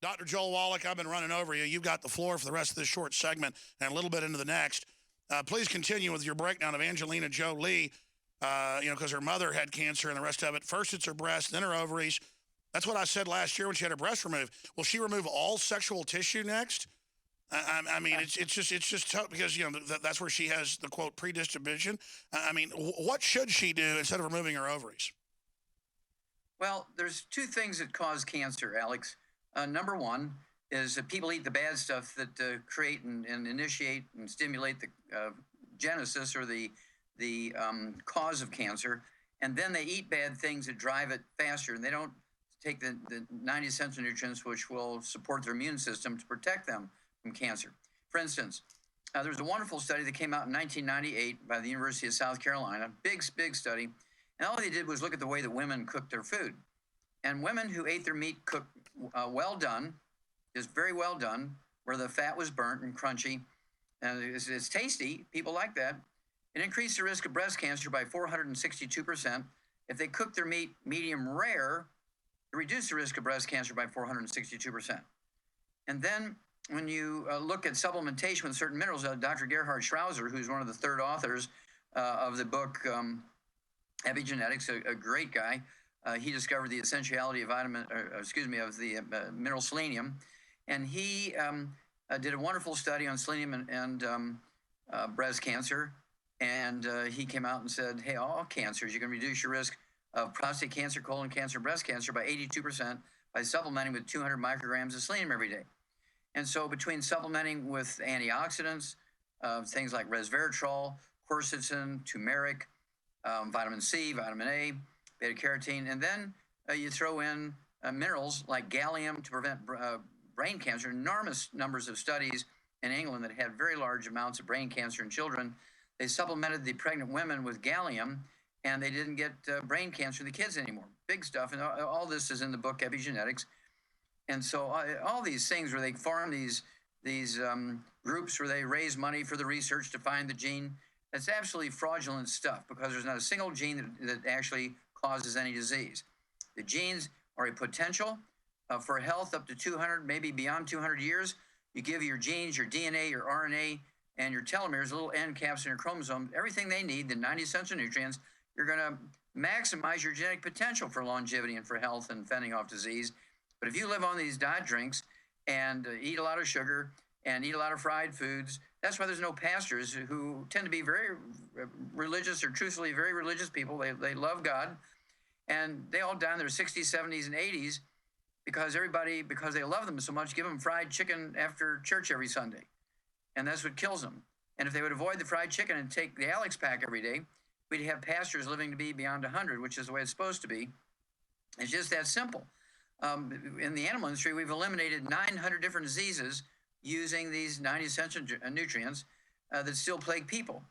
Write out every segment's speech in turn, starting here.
Dr. Joel Wallach, I've been running over you. You've got the floor for the rest of this short segment and a little bit into the next. Please continue with your breakdown of Angelina Jolie, because her mother had cancer and the rest of it. First it's her breast, then her ovaries. That's what I said last year when she had her breast removed. Will she remove all sexual tissue next? I mean, it's just tough because, that's where she has the, quote, predisposition. I mean, what should she do instead of removing her ovaries? Well, there's two things that cause cancer, Alex. Number one is that people eat the bad stuff that create and initiate and stimulate the genesis or the cause of cancer. And then they eat bad things that drive it faster. And they don't take the 90 essential nutrients which will support their immune system to protect them from cancer. For instance, there's a wonderful study that came out in 1998 by the University of South Carolina, big study. And all they did was look at the way that women cooked their food. And women who ate their meat cooked well done, just very well done, where the fat was burnt and crunchy, and it's tasty, people like that. It increased the risk of breast cancer by 462%. If they cooked their meat medium rare, it reduced the risk of breast cancer by 462%. And then when you look at supplementation with certain minerals, Dr. Gerhard Schrauzer, who's one of the third authors of the book Epigenetics, a great guy, he discovered the essentiality of the mineral selenium, and he did a wonderful study on selenium and breast cancer, and he came out and said, hey, all cancers, you can reduce your risk of prostate cancer, colon cancer, breast cancer by 82% by supplementing with 200 micrograms of selenium every day. And so between supplementing with antioxidants, things like resveratrol, quercetin, turmeric, vitamin C, vitamin A, beta-carotene, and then you throw in minerals like gallium to prevent brain cancer. Enormous numbers of studies in England that had very large amounts of brain cancer in children. They supplemented the pregnant women with gallium, and they didn't get brain cancer in the kids anymore. Big stuff, and all this is in the book Epigenetics. And so all these things where they form these groups where they raise money for the research to find the gene, that's absolutely fraudulent stuff because there's not a single gene that actually causes any disease. The genes are a potential for health up to 200, maybe beyond 200 years. You give your genes, your DNA, your RNA, and your telomeres, little end caps in your chromosome, everything they need, the 90 essential nutrients, you're going to maximize your genetic potential for longevity and for health and fending off disease. But if you live on these diet drinks and eat a lot of sugar and eat a lot of fried foods, that's why there's no pastors who tend to be very religious or truthfully very religious people. They love God, and they all die in their 60s, 70s, and 80s because they love them so much, give them fried chicken after church every Sunday. And that's what kills them. And if they would avoid the fried chicken and take the Alex pack every day, we'd have pastors living to be beyond 100, which is the way it's supposed to be. It's just that simple. In the animal industry, we've eliminated 900 different diseases using these 90 essential nutrients that still plague people.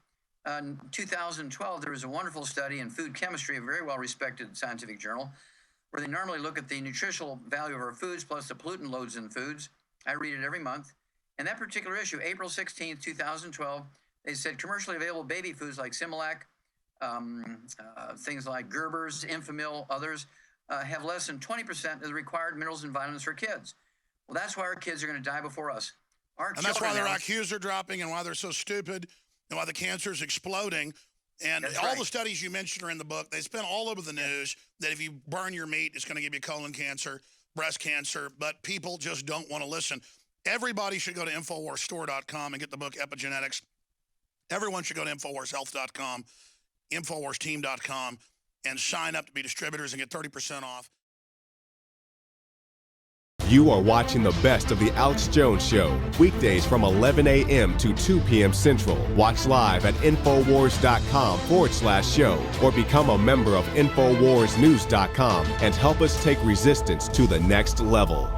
In 2012, there was a wonderful study in Food Chemistry, a very well-respected scientific journal, where they normally look at the nutritional value of our foods plus the pollutant loads in foods. I read it every month. And that particular issue, April 16th, 2012, they said commercially available baby foods like Similac, things like Gerber's, Enfamil, others, have less than 20% of the required minerals and vitamins for kids. Well, that's why our kids are going to die before us. And that's why their IQs are dropping and why they're so stupid and why the cancer is exploding. And all right. The studies you mentioned are in the book. They spin all over the news that if you burn your meat, it's going to give you colon cancer, breast cancer, but people just don't want to listen. Everybody should go to InfoWarsStore.com and get the book Epigenetics. Everyone should go to InfoWarsHealth.com, InfoWarsTeam.com, and sign up to be distributors and get 30% off. You are watching the best of the Alex Jones Show, weekdays from 11 a.m. to 2 p.m. Central. Watch live at Infowars.com/show or become a member of InfoWarsNews.com and help us take resistance to the next level.